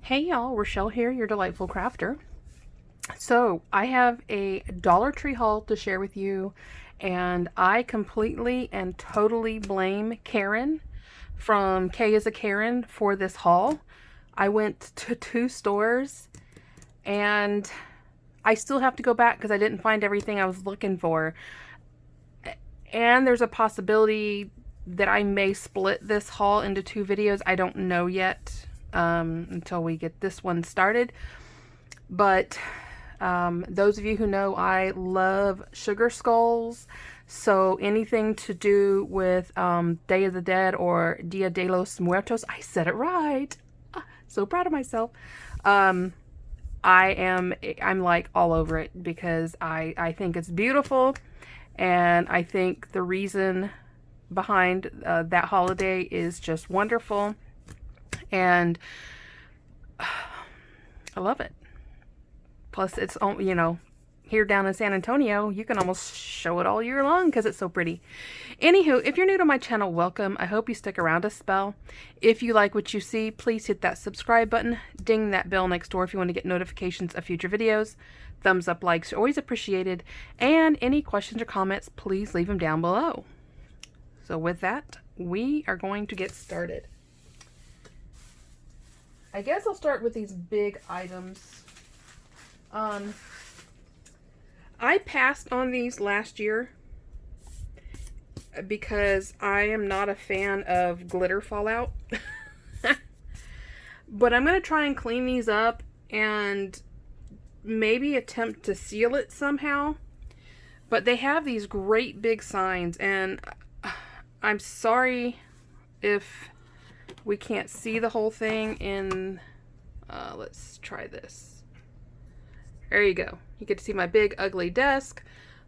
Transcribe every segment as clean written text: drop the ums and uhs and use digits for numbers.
Hey y'all, Rochelle here, your delightful crafter. So I have a Dollar Tree haul to share with you, and I completely and totally blame Karen from K is a Karen for this haul. I went to 2 stores and I still have to go back because I didn't find everything I was looking for. And there's a possibility that I may split this haul into 2 videos. I don't know yet until we get this one started. But those of you who know, I love sugar skulls. So anything to do with Day of the Dead or Dia de los Muertos, I said it right. So proud of myself. I'm like all over it because I think it's beautiful, and I think the reason behind that holiday is just wonderful, and I love it. Plus, it's, you know, here down in San Antonio, you can almost show it all year long because it's so pretty. Anywho, if you're new to my channel, welcome. I hope you stick around a spell. If you like what you see, please hit that subscribe button. Ding that bell next door if you want to get notifications of future videos. Thumbs up, likes are always appreciated. And any questions or comments, please leave them down below. So with that, we are going to get started. I guess I'll start with these big items. I passed on these last year because I am not a fan of glitter fallout. But I'm going to try and clean these up and maybe attempt to seal it somehow. But they have these great big signs, and I'm sorry if we can't see the whole thing in, let's try this. There you go. You get to see my big ugly desk,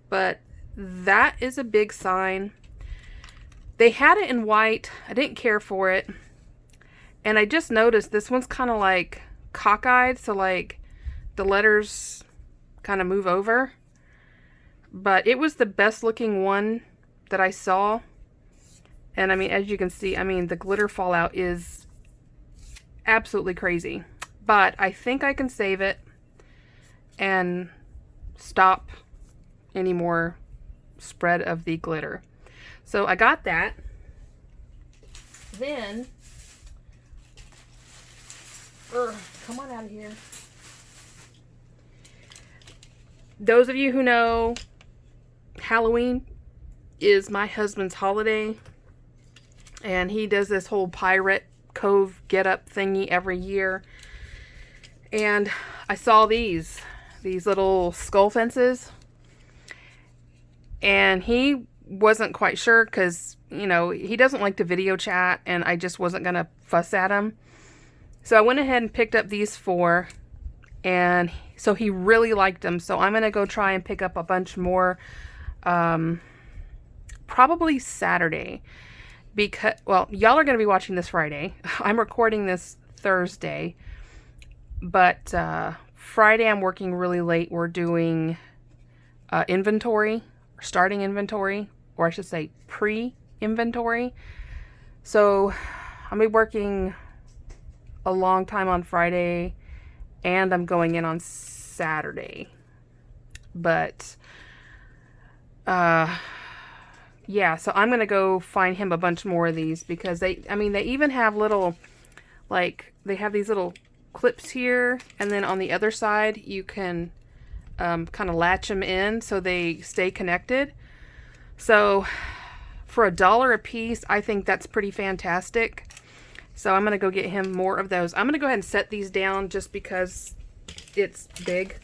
but that is a big sign. They had it in white. I didn't care for it. And I just noticed this one's kind of like cockeyed, so like the letters kind of move over. But it was the best looking one that I saw. And I mean, as you can see, I mean, the glitter fallout is absolutely crazy. But I think I can save it and stop any more spread of the glitter. So I got that. Then, come on out of here. Those of you who know, Halloween is my husband's holiday, and he does this whole Pirate Cove get-up thingy every year. And I saw these little skull fences, and he wasn't quite sure because, you know, he doesn't like to video chat, and I just wasn't gonna fuss at him. So I went ahead and picked up these 4, and so he really liked them. So I'm gonna go try and pick up a bunch more, probably Saturday, because, well, y'all are gonna be watching this Friday. I'm recording this Thursday, but Friday I'm working really late. We're doing inventory, starting inventory, or I should say pre-inventory. So I'll be working a long time on Friday, and I'm going in on Saturday. But yeah, so I'm gonna go find him a bunch more of these because they even have little, like, they have these little clips here, and then on the other side you can kind of latch them in so they stay connected. So for $1 a piece, I think that's pretty fantastic. So I'm gonna go get him more of those. I'm gonna go ahead and set these down just because it's big.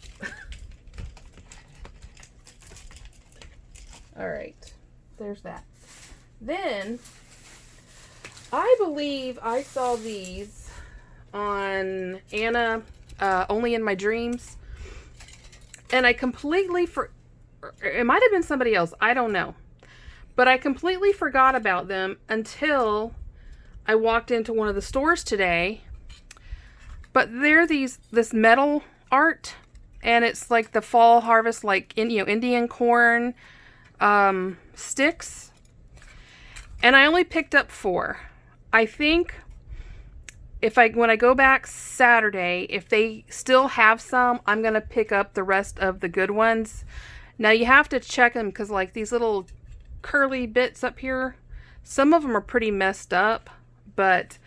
All right, there's that. Then I believe I saw these on Anna, Only in My Dreams, and I completely it might have been somebody else, I don't know, but I completely forgot about them until I walked into one of the stores today. But they're this metal art, and it's like the fall harvest, like Indian corn sticks, and I only picked up 4. I think when I go back Saturday, if they still have some, I'm going to pick up the rest of the good ones. Now you have to check them because like these little curly bits up here, some of them are pretty messed up, but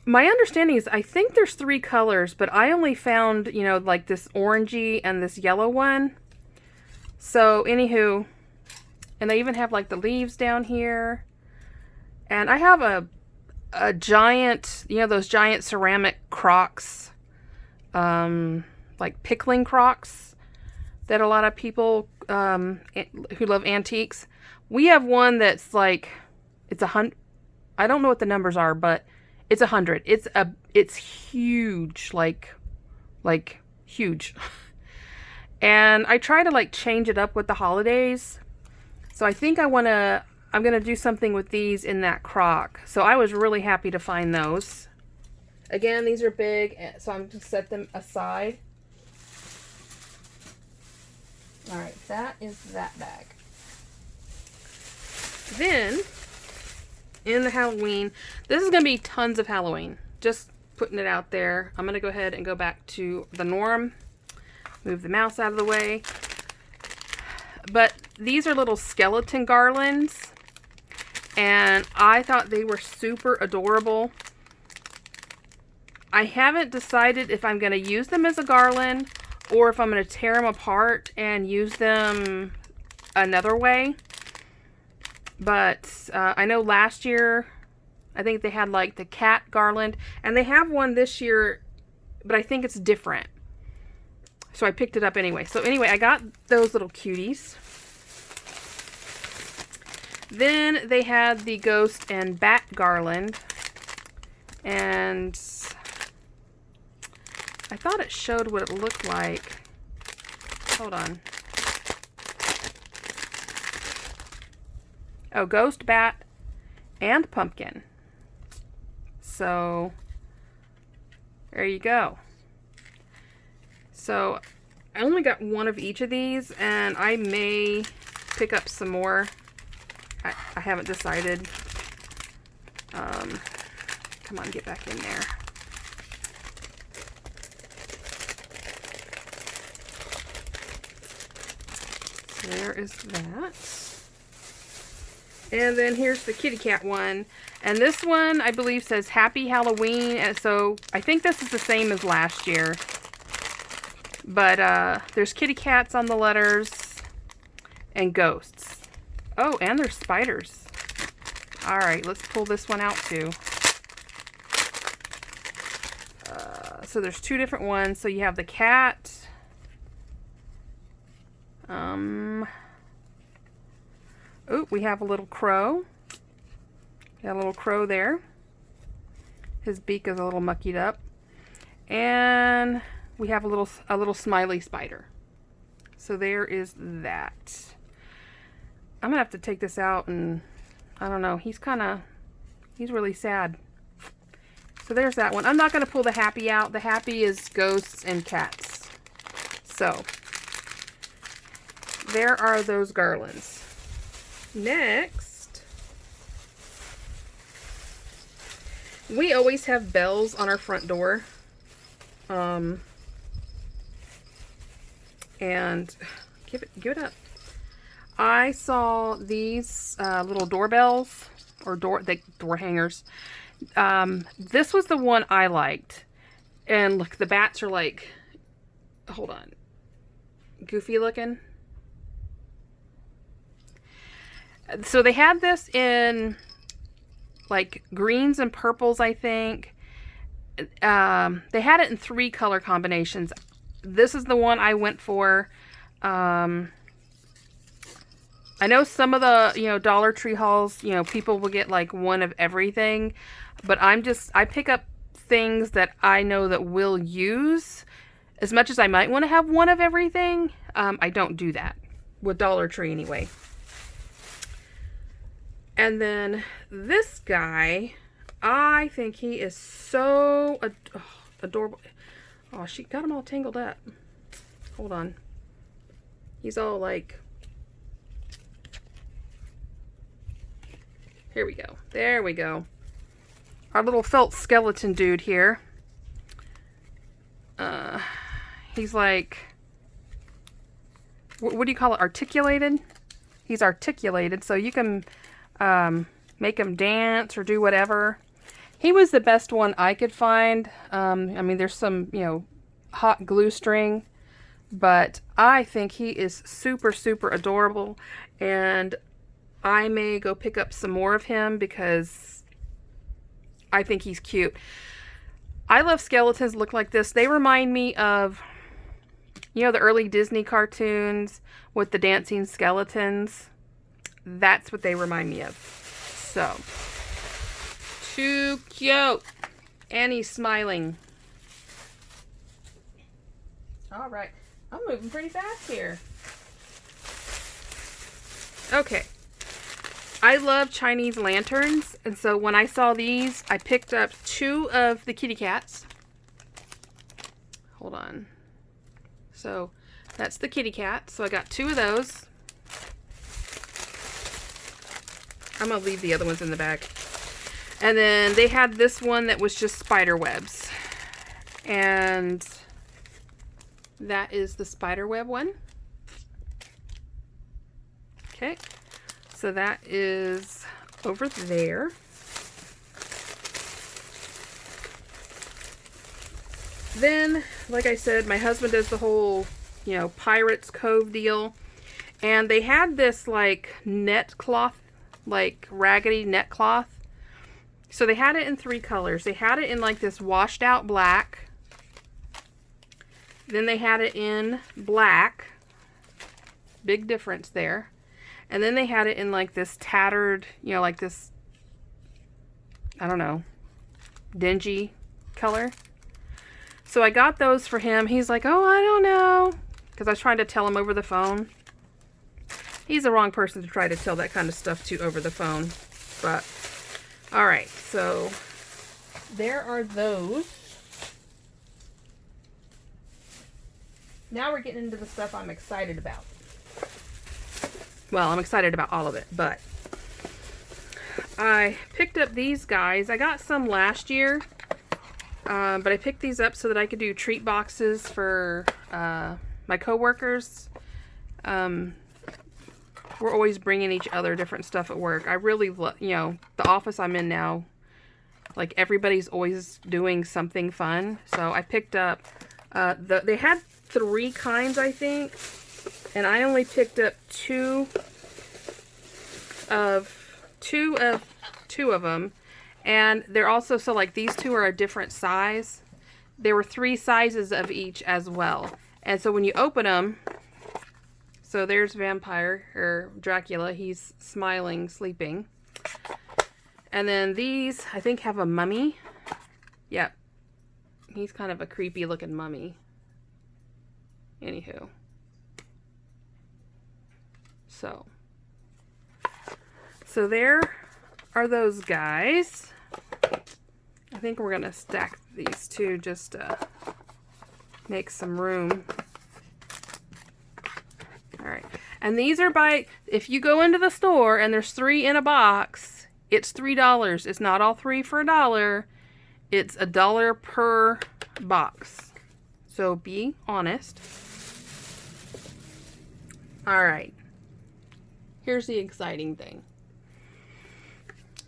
my understanding is I think there's 3 colors, but I only found, you know, like this orangey and this yellow one. So anywho, and they even have like the leaves down here. And I have a giant, you know, those giant ceramic crocks, like pickling crocks that a lot of people who love antiques. We have one that's like, it's 100. I don't know what the numbers are, but it's 100. It's huge, like huge. And I try to like change it up with the holidays. So I think I'm gonna do something with these in that crock. So I was really happy to find those. Again, these are big, so I'm gonna set them aside. All right, that is that bag. Then, in the Halloween, this is gonna be tons of Halloween. Just putting it out there. I'm gonna go ahead and go back to the norm. Move the mouse out of the way. But these are little skeleton garlands. And I thought they were super adorable. I haven't decided if I'm going to use them as a garland or if I'm going to tear them apart and use them another way. But I know last year, I think they had like the cat garland. And they have one this year, but I think it's different. So I picked it up anyway. So anyway, I got those little cuties. Then they had the ghost and bat garland. And I thought it showed what it looked like. Hold on. Oh, ghost, bat, and pumpkin. So there you go. So I only got one of each of these, and I may pick up some more. I haven't decided. Come on, get back in there. So there is that. And then here's the kitty cat one. And this one, I believe, says Happy Halloween. And so I think this is the same as last year. But there's kitty cats on the letters and ghosts. Oh, and there's spiders. All right, let's pull this one out too. So there's 2 different ones. So you have the cat. Oh, we have a little crow. Got a little crow there. His beak is a little muckied up. And we have a little smiley spider. So there is that. I'm gonna have to take this out, and I don't know, he's really sad. So there's that one. I'm not gonna pull the happy out. The happy is ghosts and cats. So there are those garlands. Next, we always have bells on our front door. And give it up. I saw these little doorbells or door hangers. This was the one I liked, and look, the bats are like, hold on, goofy looking. So they had this in like greens and purples, I think. They had it in 3 color combinations. This is the one I went for. I know some of the, Dollar Tree hauls, people will get like one of everything, but I pick up things that I know that we'll use. As much as I might want to have one of everything, I don't do that with Dollar Tree anyway. And then this guy, I think he is so adorable. Oh, she got him all tangled up. Hold on. He's all like... Here we go. There we go. our little felt skeleton dude here. He's like, what do you call it? Articulated? He's articulated, so you can make him dance or do whatever. He was the best one I could find. I mean, there's some, you know, hot glue string, but I think he is super, super adorable, and I may go pick up some more of him because I think he's cute. I love skeletons that look like this. They remind me of, you know, the early Disney cartoons with the dancing skeletons. That's what they remind me of. So, too cute. And he's smiling. All right. I'm moving pretty fast here. Okay. I love Chinese lanterns, and so when I saw these, I picked up 2 of the kitty cats. Hold on. So that's the kitty cat. So I got 2 of those. I'm going to leave the other ones in the bag. And then they had this one that was just spider webs. And that is the spider web one. Okay. So that is over there. Then, like I said, my husband does the whole, you know, Pirates Cove deal. And they had this, like, net cloth, like, raggedy net cloth. So they had it in 3 colors. They had it in, like, this washed out black. Then they had it in black. Big difference there. And then they had it in, like, this tattered, you know, like this, I don't know, dingy color. So I got those for him. He's like, oh, I don't know. Because I was trying to tell him over the phone. He's the wrong person to try to tell that kind of stuff to over the phone. But, all right. So, there are those. Now we're getting into the stuff I'm excited about. Well, I'm excited about all of it, but I picked up these guys. I got some last year, but I picked these up so that I could do treat boxes for my coworkers. We're always bringing each other different stuff at work. I really love, you know, the office I'm in now, like everybody's always doing something fun. So I picked up, they had 3 kinds, I think. And I only picked up 2 of them. And they're also, so like these 2 are a different size. There were 3 sizes of each as well. And so when you open them, so there's Vampire, or Dracula. He's smiling, sleeping. And then these, I think, have a mummy. Yep. He's kind of a creepy looking mummy. Anywho. So there are those guys. I think we're going to stack these 2 just to make some room. Alright. And these are by, if you go into the store and there's 3 in a box, it's $3. It's not all 3 for $1. It's $1 per box. So be honest. Alright. Here's the exciting thing.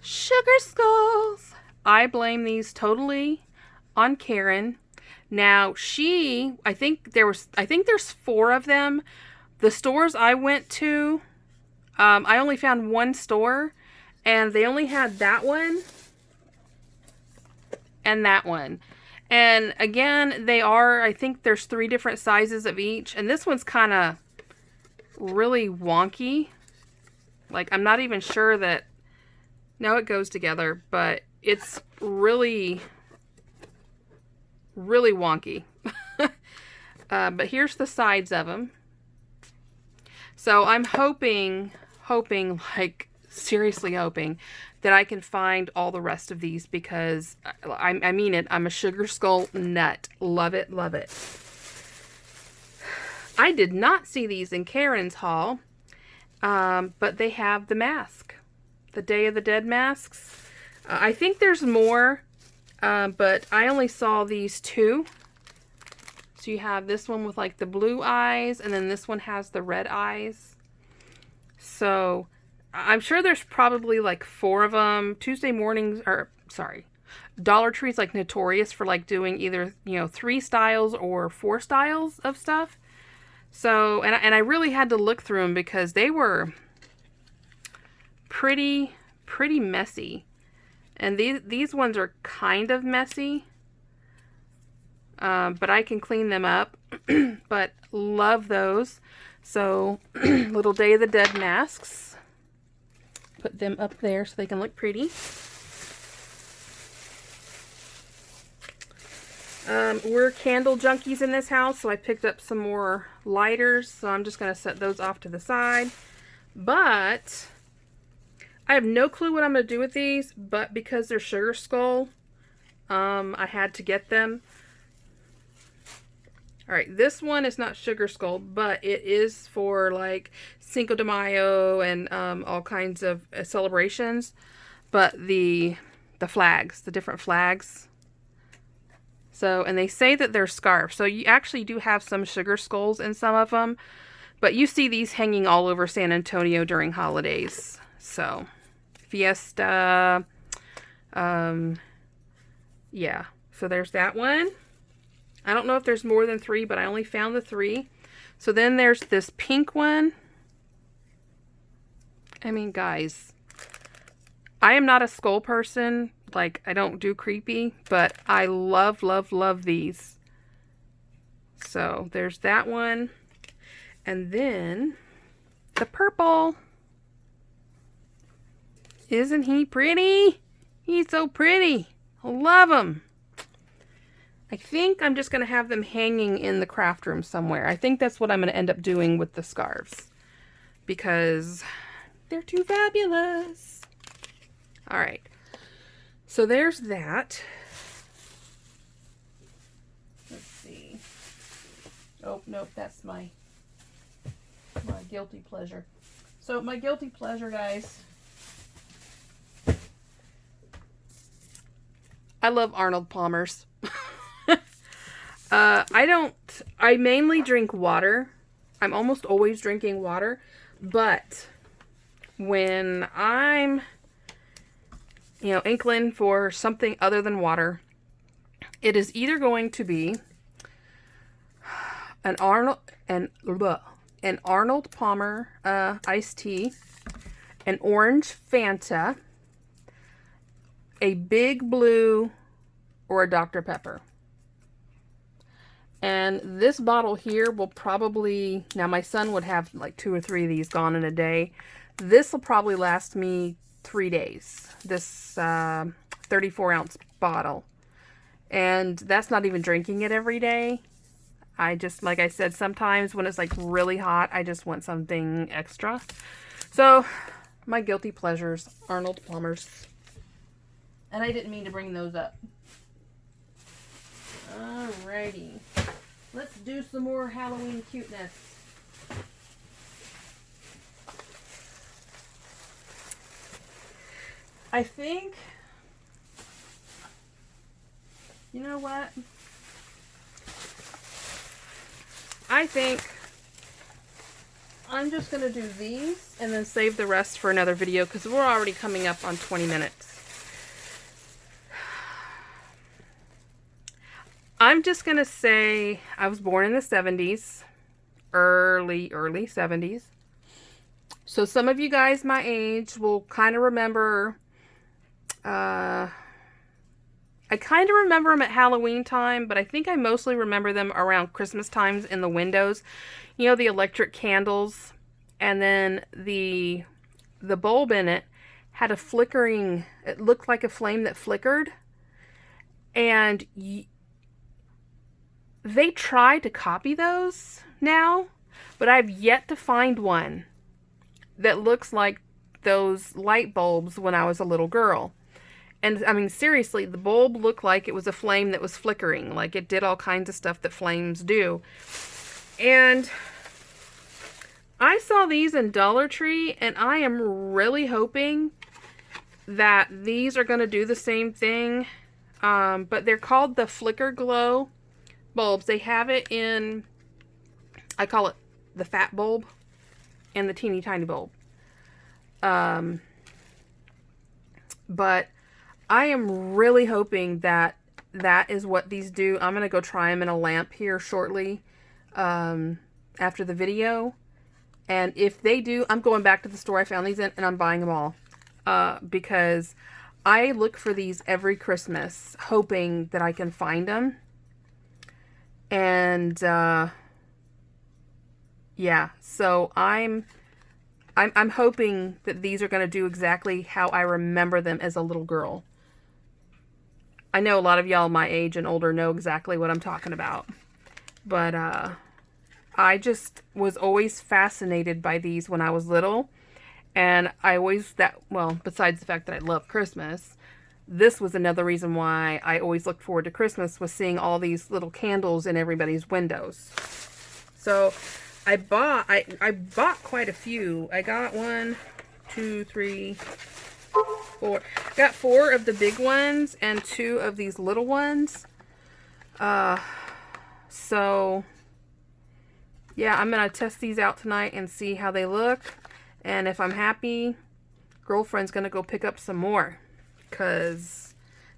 Sugar skulls. I blame these totally on Karen. Now, I think there's 4 of them. The stores I went to, I only found 1 store, and they only had that one and that one. And again, I think there's 3 different sizes of each, and this one's kind of really wonky. Like, I'm not even sure that, no, it goes together, but it's really, really wonky. But here's the sides of them. So I'm hoping, like, seriously hoping that I can find all the rest of these, because I mean it, I'm a sugar skull nut. Love it, love it. I did not see these in Karen's haul. But they have the mask, the Day of the Dead masks. I think there's more, but I only saw these two. So you have this one with like the blue eyes, and then this one has the red eyes. So I'm sure there's probably like 4 of them. Tuesday mornings, or sorry, Dollar Tree's like notorious for like doing either, 3 styles or 4 styles of stuff. So, and I really had to look through them because they were pretty messy. And these ones are kind of messy. But I can clean them up. But love those. So, little Day of the Dead masks. Put them up there so they can look pretty. We're candle junkies in this house, so I picked up some more lighters. So I'm just going to set those off to the side. But I have no clue what I'm going to do with these, but because they're Sugar Skull, I had to get them. Alright, this one is not Sugar Skull, but it is for like Cinco de Mayo and all kinds of celebrations. But the flags, the different flags. So, and they say that they're scarves. So you actually do have some Sugar Skulls in some of them. But you see these hanging all over San Antonio during holidays. So, Fiesta. Yeah. So there's that one. I don't know if there's more than 3, but I only found the 3. So then there's this pink one. I mean, guys, I am not a skull person. Like, I don't do creepy, but I love, love, love these. So there's that one. And then the purple. Isn't he pretty? He's so pretty. I love him. I think I'm just going to have them hanging in the craft room somewhere. I think that's what I'm going to end up doing with the scarves. Because they're too fabulous. Alright. So there's that. Let's see. Oh, nope, that's my guilty pleasure. So my guilty pleasure, guys. I love Arnold Palmer's. I mainly drink water. I'm almost always drinking water, but when I'm, inclined for something other than water, it is either going to be an Arnold Palmer iced tea, an orange Fanta, a Big Blue, or a Dr. Pepper. And this bottle here will probably, now my son would have like 2 or 3 of these gone in a day. This will probably last me 3 days. This 34-ounce bottle. And that's not even drinking it every day. I just, like I said, sometimes when it's like really hot, I just want something extra. So, my guilty pleasures, Arnold Palmer's. And I didn't mean to bring those up. Alrighty. Let's do some more Halloween cuteness. I think, you know what? I think I'm just going to do these and then save the rest for another video because we're already coming up on 20 minutes. I'm just going to say I was born in the 70s, early 70s. So some of you guys my age will kind of remember, I kind of remember them at Halloween time, but I think I mostly remember them around Christmas times in the windows. You know, the electric candles, and then the bulb in it had a flickering, it looked like a flame that flickered. And they try to copy those now, but I've yet to find one that looks like those light bulbs when I was a little girl. And I mean, seriously, the bulb looked like it was a flame that was flickering, like it did all kinds of stuff that flames do. And I saw these in Dollar Tree, and I am really hoping that these are going to do the same thing. But they're called the Flicker Glow bulbs. They have it in, I call it the fat bulb and the teeny tiny bulb. But I am really hoping that that is what these do. I'm going to go try them in a lamp here shortly after the video. And if they do, I'm going back to the store I found these in and I'm buying them all. Because I look for these every Christmas, hoping that I can find them. And yeah, so I'm hoping that these are going to do exactly how I remember them as a little girl. I know a lot of y'all my age and older know exactly what I'm talking about. But I just was always fascinated by these when I was little. And I always, well, besides the fact that I love Christmas, this was another reason why I always looked forward to Christmas, was seeing all these little candles in everybody's windows. So I bought quite a few. I got 1, 2, 3, 4. Got 4 of the big ones and 2 of these little ones. So yeah, I'm gonna test these out tonight and see how they look. And if I'm happy, girlfriend's gonna go pick up some more. Because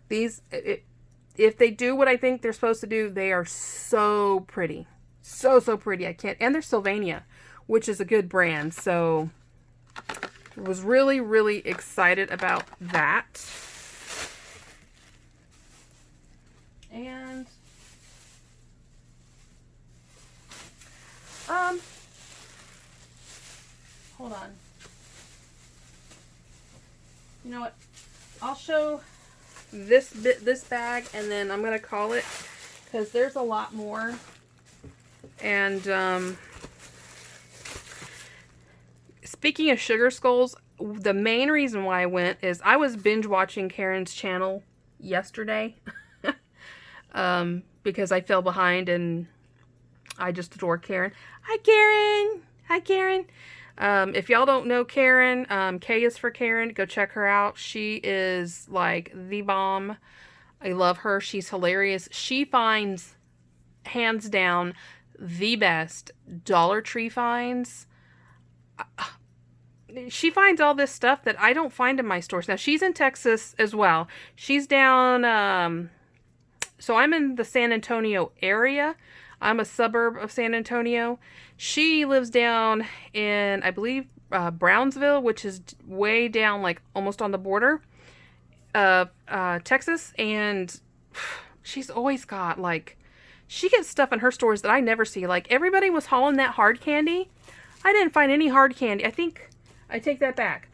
these, if they do what I think they're supposed to do, they are so pretty. So pretty. I can't. And they're Sylvania, which is a good brand. So I was really excited about that. And hold on. You know what? I'll show this bag, and then I'm gonna call it, because there's a lot more. And speaking of sugar skulls, the main reason why I went is I was binge watching Karen's channel yesterday. Because I fell behind, and I just adore Karen. Hi, Karen. Hi, Karen. If y'all don't know Karen, K is for Karen. Go check her out. She is like the bomb. I love her. She's hilarious. She finds, hands down, the best Dollar Tree finds. She finds all this stuff that I don't find in my stores. Now, she's in Texas as well. She's down, so I'm in the San Antonio area. I'm a suburb of San Antonio. She lives down in, I believe, Brownsville, which is way down, like almost on the border of Texas. And she's always got, like, she gets stuff in her stores that I never see. Like, everybody was hauling that hard candy. I didn't find any hard candy. I take that back.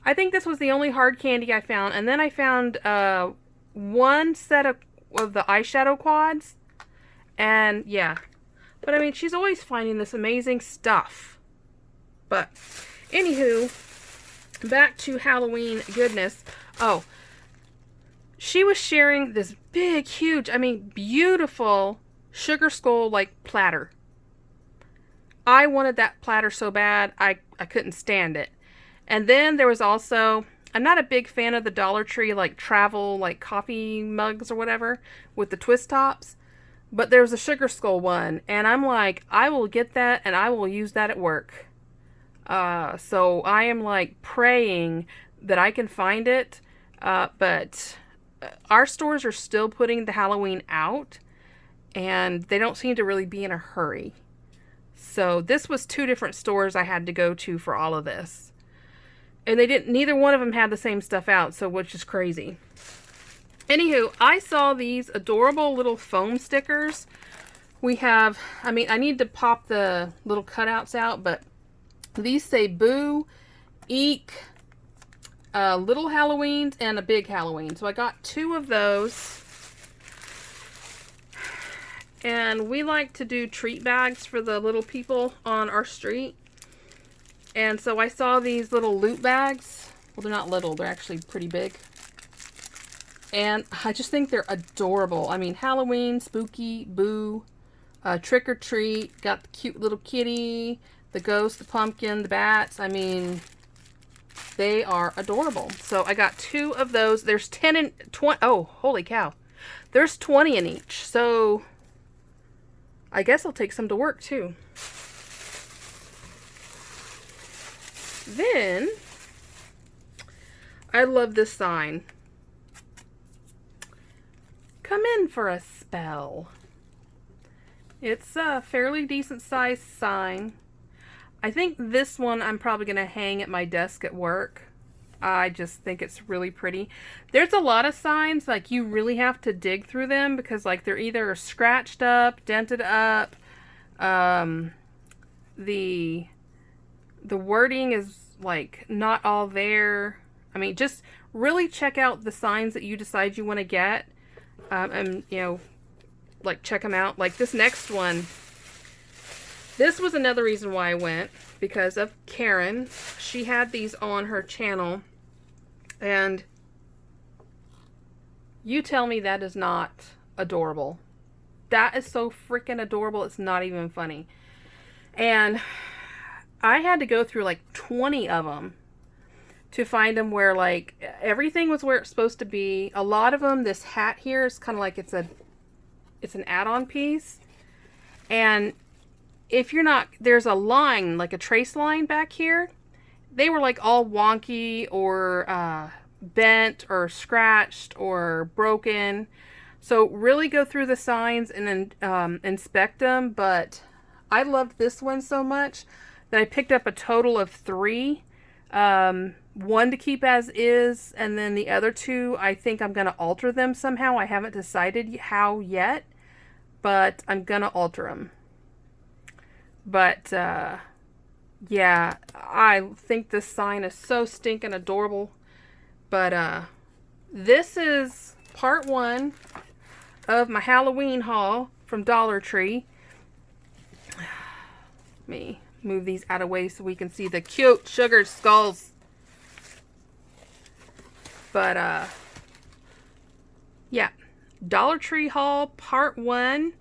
I think this was the only hard candy I found. And then I found one set of the eyeshadow quads. And yeah, but I mean, she's always finding this amazing stuff. But anywho, back to Halloween goodness. Oh, she was sharing this big, huge, I mean, beautiful sugar skull like platter. I wanted that platter so bad, I couldn't stand it. And then there was also, I'm not a big fan of the Dollar Tree like travel like coffee mugs or whatever with the twist tops. But there's a sugar skull one, and I'm like, I will get that, and I will use that at work. So I am like praying that I can find it. But our stores are still putting the Halloween out, and they don't seem to really be in a hurry. So this was 2 different stores I had to go to for all of this. And neither one of them had the same stuff out, so which is crazy. Anywho, I saw these adorable little foam stickers. We have, I mean, I need to pop the little cutouts out, but these say Boo, Eek, Little Halloweens, and a Big Halloween. So I got 2 of those. And we like to do treat bags for the little people on our street. And so I saw these little loot bags. Well, they're not little, they're actually pretty big. And I just think they're adorable. I mean, Halloween, spooky, Boo, trick or treat, got the cute little kitty, the ghost, the pumpkin, the bats. I mean, They are adorable. So I got 2 of those. There's 10 and 20. Oh, holy cow. There's 20 in each. So I guess I'll take some to work too. Then I love this sign. Come in for a spell. It's a fairly decent sized sign. I think this one I'm probably going to hang at my desk at work. I just think it's really pretty. There's a lot of signs, like you really have to dig through them because like they're either scratched up, dented up. The wording is like not all there. I mean, just really check out the signs that you decide you want to get. And, you know, like check them out. Like this next one. This was another reason why I went, because of Karen. She had these on her channel, and you tell me that is not adorable. That is so freaking adorable, it's not even funny. And I had to go through like 20 of them to find them where like everything was where it's supposed to be. A lot of them, this hat here is kind of like it's an add-on piece. And if you're not, there's a line, like a trace line back here. They were like all wonky or bent or scratched or broken. So really go through the signs and then inspect them. But I loved this one so much that I picked up a total of 3. One to keep as is, and then the other 2, I think I'm going to alter them somehow. I haven't decided how yet, but I'm going to alter them. But, yeah, I think this sign is so stinking adorable. But, this is part 1 of my Halloween haul from Dollar Tree. Let me move these out of the way so we can see the cute sugar skulls. But, yeah, Dollar Tree haul part 1.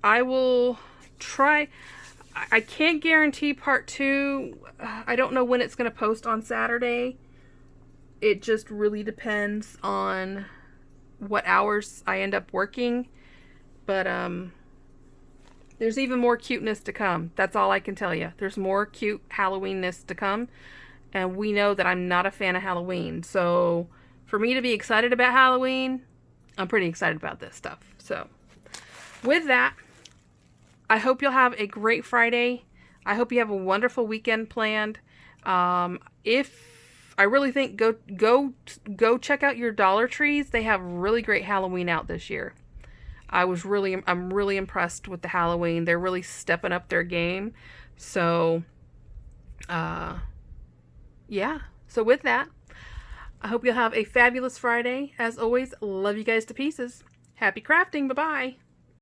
I will try. I can't guarantee part 2. I don't know when it's going to post on Saturday. It just really depends on what hours I end up working. But there's even more cuteness to come. That's all I can tell you. There's more cute Halloweenness to come. And we know that I'm not a fan of Halloween. So for me to be excited about Halloween, I'm pretty excited about this stuff. So with that, I hope you'll have a great Friday. I hope you have a wonderful weekend planned. If I really think go check out your Dollar Trees. They have really great Halloween out this year. I'm really impressed with the Halloween. They're really stepping up their game. So, yeah. So with that, I hope you'll have a fabulous Friday. As always, love you guys to pieces. Happy crafting. Bye-bye.